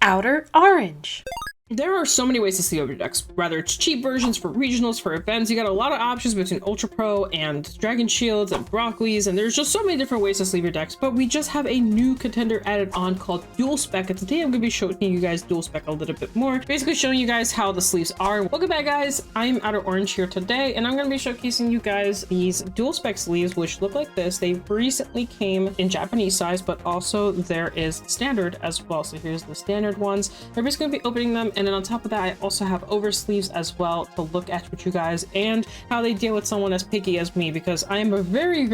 Outer Orange. There are so many ways to sleeve over your decks, whether it's cheap versions for regionals, for events. You got a lot of options between Ultra Pro and Dragon Shields and Broccoli's, and there's just so many different ways to sleeve your decks. But we just have a new contender added on called DuelSpec, and today I'm going to be showing you guys DuelSpec a little bit more, basically showing you guys how the sleeves are. Welcome back, guys. I'm OuterOrange here today, and I'm going to be showcasing you guys these DuelSpec sleeves, which look like this. They recently came in Japanese size, but also there is standard as well. So here's the standard ones. We're basically going to be opening them. And then on top of that, I also have oversleeves as well to look at with you guys and how they deal with someone as picky as me, because I am a very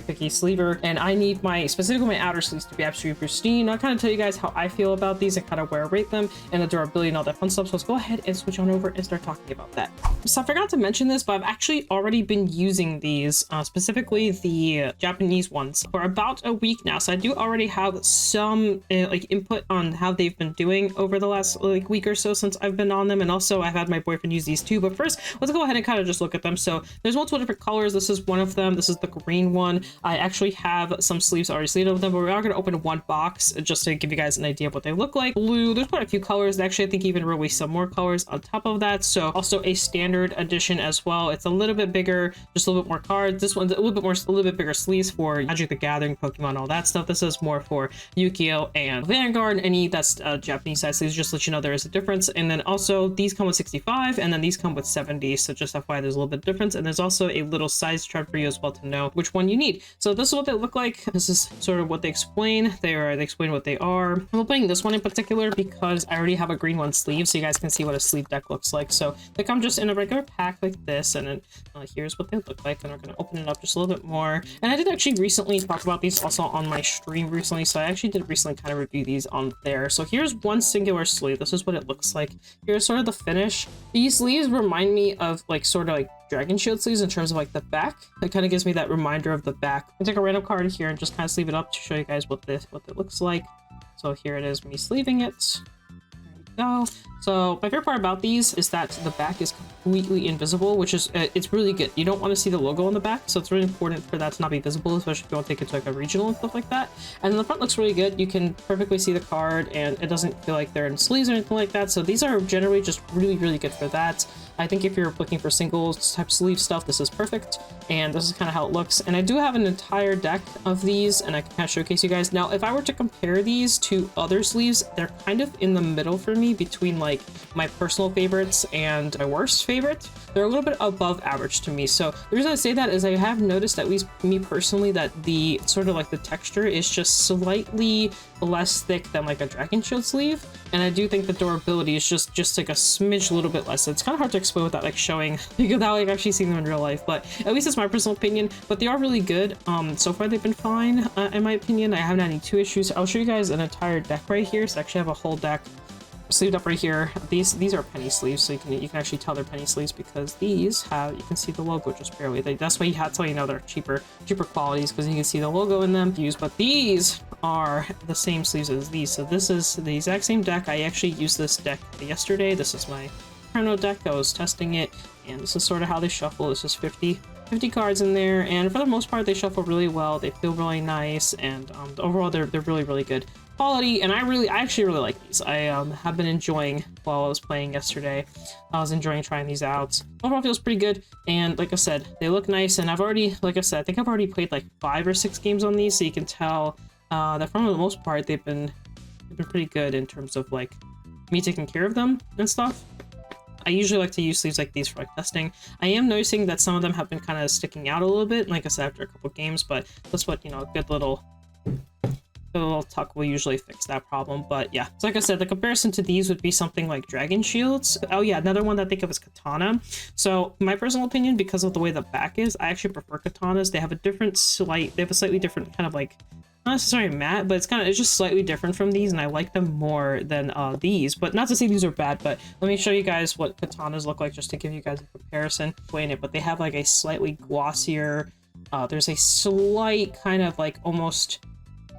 picky sleever, and I need specifically my outer sleeves to be absolutely pristine. I'll kind of tell you guys how I feel about these and kind of where I rate them and the durability and all that fun stuff. So let's go ahead and switch on over and start talking about that. So I forgot to mention this, but I've actually already been using these, specifically the Japanese ones, for about a week now. So I do already have some like input on how they've been doing over the last week or so since I've been on them, and also I've had my boyfriend use these too. But first, let's go ahead and kind of just look at them. So there's multiple different colors. This is one of them. This is the green one. I actually have some sleeves already sleeved of them, but we are going to open one box just to give you guys an idea of what they look like. Blue, there's quite a few colors, and actually I think even released some more colors on top of that. So also a standard edition as well. It's a little bit bigger, just a little bit more cards. This one's a little bit bigger sleeves for Magic the Gathering, Pokemon, all that stuff. This is more for Yu-Gi-Oh and Vanguard. Any that's Japanese size sleeves, just to let you know there is a difference. And then also these come with 65, and then these come with 70. So just FYI, there's a little bit of difference. And there's also a little size chart for you as well to know which one you need. So this is what they look like. This is sort of what they explain. They explain what they are. I'm opening this one in particular because I already have a green one sleeve, so you guys can see what a sleeve deck looks like. So they come just in a regular pack like this, and then here's what they look like. And we're going to open it up just a little bit more. And I did actually recently talk about these also on my stream recently, so I actually did recently kind of review these on there. So here's one singular sleeve. This is what it looks like. Here's sort of the finish. These sleeves remind me of sort of like Dragon Shield sleeves in terms of like the back. It kind of gives me that reminder of the back. I take a random card here and just kind of sleeve it up to show you guys what it looks like. So here it is, me sleeving it. There we go. So my favorite part about these is that the back is completely invisible, which is it's really good. You don't want to see the logo on the back, so it's really important for that to not be visible, especially if you want to take it to like a regional and stuff like that. And then the front looks really good. You can perfectly see the card, and it doesn't feel like they're in sleeves or anything like that. So these are generally just really good for that. I think if you're looking for singles type sleeve stuff, this is perfect. And this is kind of how it looks. And I do have an entire deck of these, and I can kind of showcase you guys. Now, if I were to compare these to other sleeves, they're kind of in the middle for me between like my personal favorites and my worst favorite. They're a little bit above average to me. So the reason I say that is I have noticed, at least me personally, that the sort of like the texture is just slightly less thick than like a Dragon Shield sleeve. And I do think the durability is just like a smidge, a little bit less. So it's kind of hard to explain without like showing, without like actually seeing them in real life. But at least it's my personal opinion. But they are really good. So far they've been fine, in my opinion. I haven't had any two-issues. I'll show you guys an entire deck right here. So I actually have a whole deck sleeved up right here. These are penny sleeves, so you can actually tell they're penny sleeves because these have, you can see the logo just barely. That's why you know they're cheaper qualities, because you can see the logo in them used. But these are the same sleeves as these. So this is the exact same deck. I actually used this deck yesterday. This is my Chrono deck. I was testing it, and this is sort of how they shuffle. This is 50 cards in there, and for the most part they shuffle really well. They feel really nice, and overall they're really good quality. And I actually really like these. I have been enjoying, while I was playing yesterday, I was enjoying trying these out. Overall feels pretty good, and like I said, they look nice. And I've already, like I said, I think I've already played like 5 or 6 games on these, so you can tell that for the most part they've been pretty good in terms of like me taking care of them and stuff. I usually like to use sleeves like these for like testing. I am noticing that some of them have been kind of sticking out a little bit, like I said, after a couple games, but that's what, you know, a good little tuck will usually fix that problem. But yeah, so like I said, the comparison to these would be something like Dragon Shields. Oh yeah, another one that I think of is Katana. So my personal opinion, because of the way the back is, I actually prefer Katanas. They have a slightly different kind of like, not necessarily matte, but it's just slightly different from these, and I like them more than these. But not to say these are bad, but let me show you guys what katanas look like just to give you guys a comparison. Explain it, but they have like a slightly glossier, there's a slight kind of like almost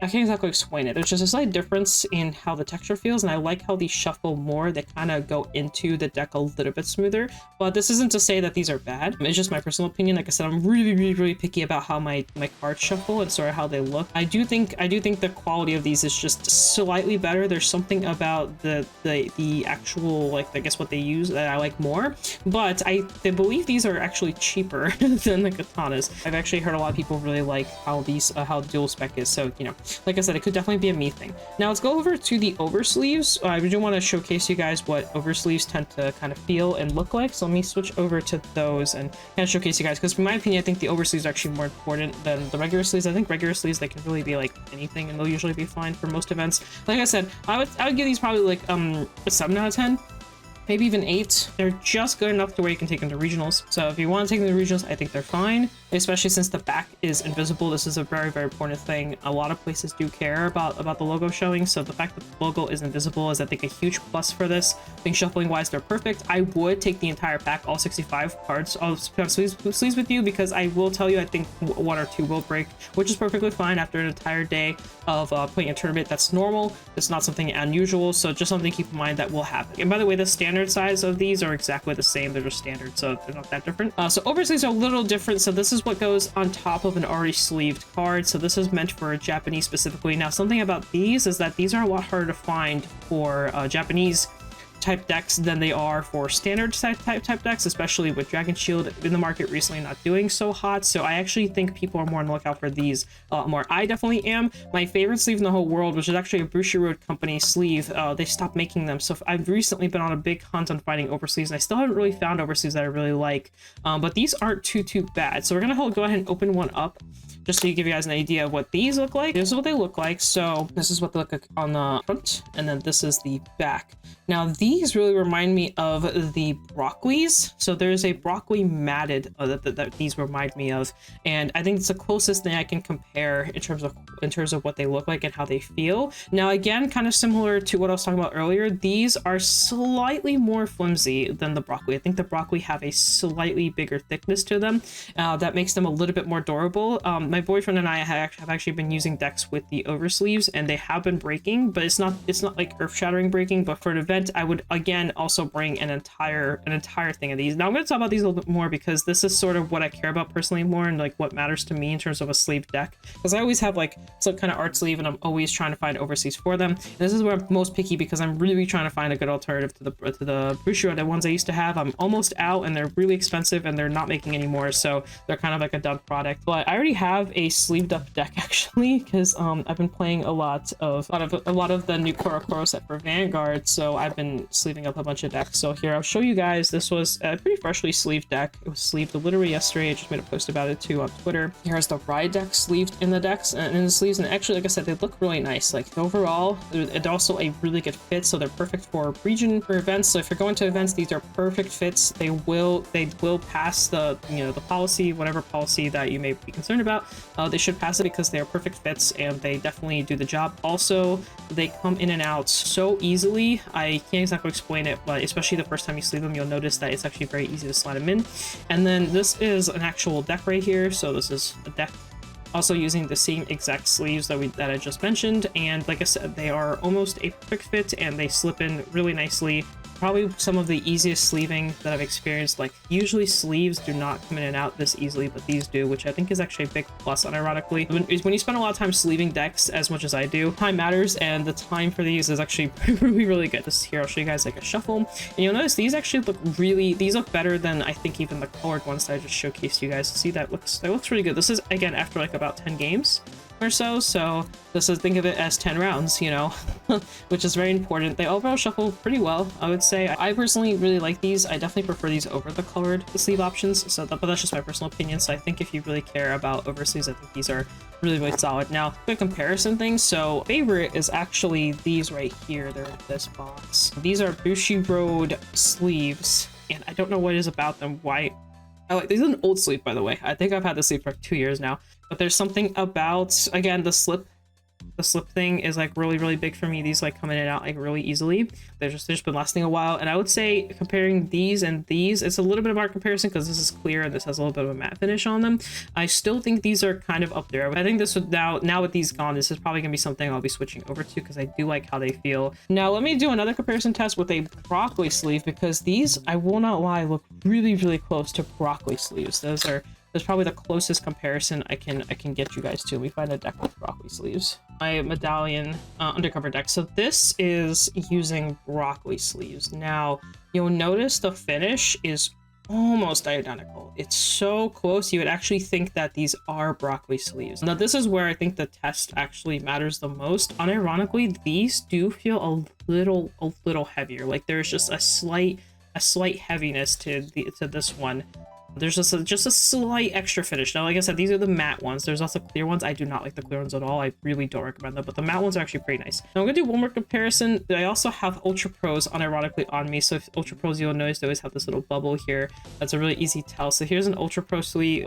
I can't exactly explain it. There's just a slight difference in how the texture feels, and I like how these shuffle more. They kind of go into the deck a little bit smoother, but this isn't to say that these are bad. It's just my personal opinion. Like I said, I'm really picky about how my cards shuffle and sort of how they look. I do think the quality of these is just slightly better. There's something about the actual, like, I guess what they use that I like more, but I believe these are actually cheaper than the katanas. I've actually heard a lot of people really like how these how DuelSpec is, so you know, like I said, it could definitely be a me thing. Now let's go over to the oversleeves. I do want to showcase you guys what oversleeves tend to kind of feel and look like, so let me switch over to those and kind of showcase you guys, because in my opinion, I think the oversleeves are actually more important than the regular sleeves. I think regular sleeves, they can really be like anything and they'll usually be fine for most events. Like I said, I would give these probably like a 7 out of 10. Maybe even 8. They're just good enough to where you can take them to regionals. So if you want to take them to regionals, I think they're fine, especially since the back is invisible. This is a very important thing. A lot of places do care about the logo showing, so the fact that the logo is invisible is, I think, a huge plus for this. I think shuffling wise, they're perfect. I would take the entire pack, all 65 cards, all sleeves with you, because I will tell you, I think 1 or 2 will break, which is perfectly fine after an entire day of playing a tournament. That's normal. It's not something unusual, so just something to keep in mind that will happen. And by the way, the standard size of these are exactly the same. They're just standard, so they're not that different. So oversleeves are a little different. So this is what goes on top of an already sleeved card. So this is meant for Japanese specifically. Now, something about these is that these are a lot harder to find for Japanese type decks than they are for standard type decks, especially with Dragon Shield in the market recently not doing so hot. So I actually think people are more on the lookout for these a lot more. I definitely am. My favorite sleeve in the whole world, which is actually a Bushiroad company sleeve, they stopped making them. So I've recently been on a big hunt on finding oversleeves, and I still haven't really found oversleeves that I really like, but these aren't too bad. So we're gonna go ahead and open one up just to give you guys an idea of what these look like. This is what they look like. So this is what they look like on the front, and then this is the back. Now these really remind me of the brockwis. So there's a brockwis matted that these remind me of, and I think it's the closest thing I can compare in terms of what they look like and how they feel. Now again, kind of similar to what I was talking about earlier, these are slightly more flimsy than the brockwis. I think the brockwis have a slightly bigger thickness to them that makes them a little bit more durable. My boyfriend and I have actually been using decks with the oversleeves, and they have been breaking, but it's not like earth-shattering breaking. But for an event, I would again also bring an entire thing of these. Now I'm going to talk about these a little bit more, because this is sort of what I care about personally more, and like what matters to me in terms of a sleeve deck, because I always have like some kind of art sleeve, and I'm always trying to find oversleeves for them. And this is where I'm most picky, because I'm really trying to find a good alternative to the Bushiroad, the ones I used to have. I'm almost out, and they're really expensive, and they're not making anymore, so they're kind of like a done product. But I already have a sleeved up deck actually, because I've been playing a lot of the new Koro set for Vanguard, so I've been sleeving up a bunch of decks. So here I'll show you guys. This was a pretty freshly sleeved deck. It was sleeved literally yesterday. I just made a post about it too on Twitter. Here's the Ride deck sleeved in the decks and in the sleeves, and actually, like I said, they look really nice. Like overall, it's also a really good fit, so they're perfect for region, for events. So if you're going to events, these are perfect fits. They will pass the the policy, whatever policy that you may be concerned about. They should pass it, because they are perfect fits and they definitely do the job. Also, they come in and out so easily. I can't exactly explain it, but especially the first time you sleeve them, you'll notice that it's actually very easy to slide them in. And then this is an actual deck right here. So this is a deck also using the same exact sleeves that I just mentioned. And like I said, they are almost a perfect fit, and they slip in really nicely. Probably some of the easiest sleeving that I've experienced. Like usually sleeves do not come in and out this easily, but these do, which I think is actually a big plus. Unironically, when you spend a lot of time sleeving decks as much as I do, time matters, and the time for these is actually really good. This is here, I'll show you guys like a shuffle, and you'll notice these actually look better than I think even the colored ones that I just showcased you guys. See, that looks really good. This is again after like about 10 games or so this is, think of it as 10 rounds, which is very important. They overall shuffle pretty well, I would say. I personally really like these. I definitely prefer these over the colored sleeve options, but that's just my personal opinion. So I think if you really care about oversleeves, I think these are really solid. Now, quick comparison thing. So favorite is actually these right here. They're in this box. These are Bushiroad sleeves, and I don't know what it is about them. Why? This is an old sleeve, by the way. I think I've had this sleeve for 2 years now, but there's something about, again, the slip slip thing is like really big for me. These like come in and out like really easily. They've just been lasting a while, and I would say comparing these and these, it's a little bit of our comparison because this is clear and this has a little bit of a matte finish on them. I still think these are kind of up there. I think this would now with these gone, this is probably gonna be something I'll be switching over to because I do like how they feel. Now let me do another comparison test with a broccoli sleeve, because these, I will not lie, look really close to broccoli sleeves. That's probably the closest comparison I can get you guys to. Let me find a deck with broccoli sleeves. My medallion undercover deck. So this is using broccoli sleeves. Now you'll notice the finish is almost identical. It's so close you would actually think that these are broccoli sleeves. Now this is where I think the test actually matters the most. Unironically, these do feel a little heavier. Like there's just a slight heaviness to this one. There's just a slight extra finish. Now, like I said, these are the matte ones. There's also clear ones. I do not like the clear ones at all. I really don't recommend them, but the matte ones are actually pretty nice. Now I'm gonna do one more comparison. I also have Ultra Pros unironically on me. So if Ultra Pros, you'll notice they always have this little bubble here. That's a really easy tell. So here's an Ultra Pro sleeve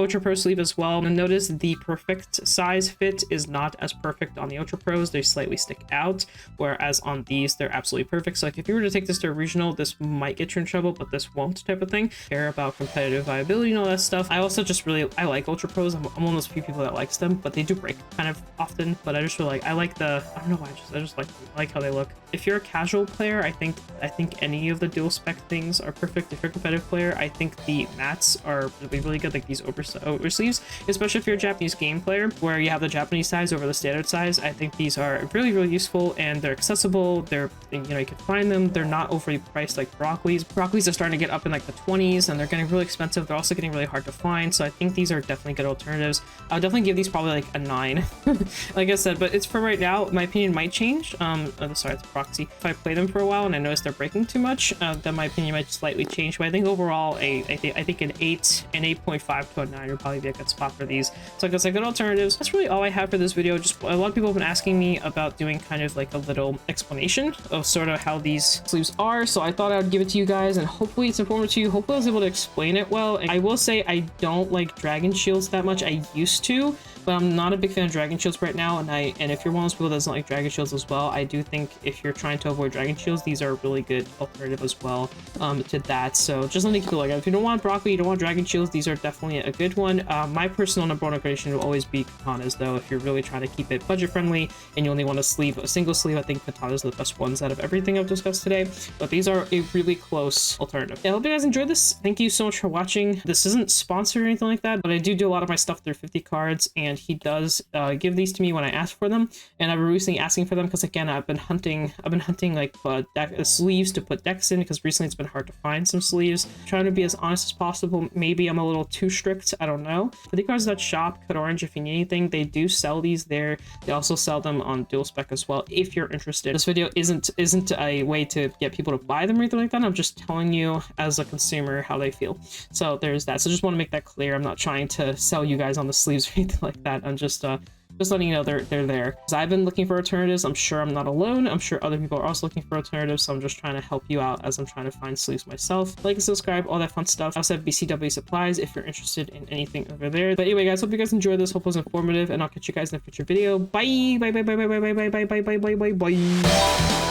as well. And notice the perfect size fit is not as perfect on the Ultra Pros. They slightly stick out, whereas on these, they're absolutely perfect. So like if you were to take this to a regional, this might get you in trouble, but this won't, type of thing. Care about competitive viability and all that stuff. I also just I like Ultra Pros. I'm one of those few people that likes them, but they do break kind of often. But I just really I like I don't know why, I just like how they look. If you're a casual player, I think any of the DuelSpec things are perfect. If you're a competitive player, I think the mattes are really good, like these oversleeves, especially if you're a Japanese game player where you have the Japanese size over the standard size. I think these are really useful, and they're accessible. They're, you can find them. They're not overly priced like broccolis. Broccolis are starting to get up in like the 20s, and they're getting really expensive. They're also getting really hard to find, so I think these are definitely good alternatives. I would definitely give these probably like a 9 like I said, but it's for right now. My opinion might change. Sorry, it's proxy. If I play them for a while and I notice they're breaking too much, then my opinion might slightly change. But I think overall, I think an 8.5 to a 9 would probably be a good spot for these. So like I said, good alternatives. That's really all I have for this video. Just a lot of people have been asking me about doing kind of like a little explanation of sort of how these sleeves are, so I thought I would give it to you guys, and hopefully it's informative to you. Hopefully I was able to explain it well. And I will say I don't like dragon shields that much. I used to, but I'm not a big fan of dragon shields right now. And if you're one of those people that doesn't like dragon shields as well, I do think if you're trying to avoid dragon shields, these are a really good alternative as well to that. So just letting people, like, if you don't want broccoli, you don't want dragon shields, these are definitely a good one. My personal number one recommendation will always be katanas, though. If you're really trying to keep it budget friendly and you only want a single sleeve, I think katanas are the best ones out of everything I've discussed today. But these are a really close alternative. Yeah, I hope you guys enjoyed this. Thank you so much for watching. This isn't sponsored or anything like that, but I do a lot of my stuff through 50 cards, and he does give these to me when I ask for them. And I've been recently asking for them because, again, I've been hunting like sleeves to put decks in, because recently it's been hard to find some sleeves. I'm trying to be as honest as possible. Maybe I'm a little too strict, I don't know. 50 cards.shop, Code Orange, if you need anything, they do sell these there. They also sell them on DuelSpec as well if you're interested. This video isn't a way to get people to buy them or anything like that. I'm just telling you as a consumer how they feel. So there's that. So just want to make that clear. I'm not trying to sell you guys on the sleeves or anything like that. I'm just letting you know they're there. Because I've been looking for alternatives. I'm sure I'm not alone. I'm sure other people are also looking for alternatives. So I'm just trying to help you out as I'm trying to find sleeves myself. Like and subscribe, all that fun stuff. I also have BCW Supplies if you're interested in anything over there. But anyway, guys, hope you guys enjoyed this. Hope it was informative, and I'll catch you guys in a future video. Bye. Bye. Bye. Bye. Bye. Bye. Bye. Bye. Bye. Bye. Bye. Bye. Bye.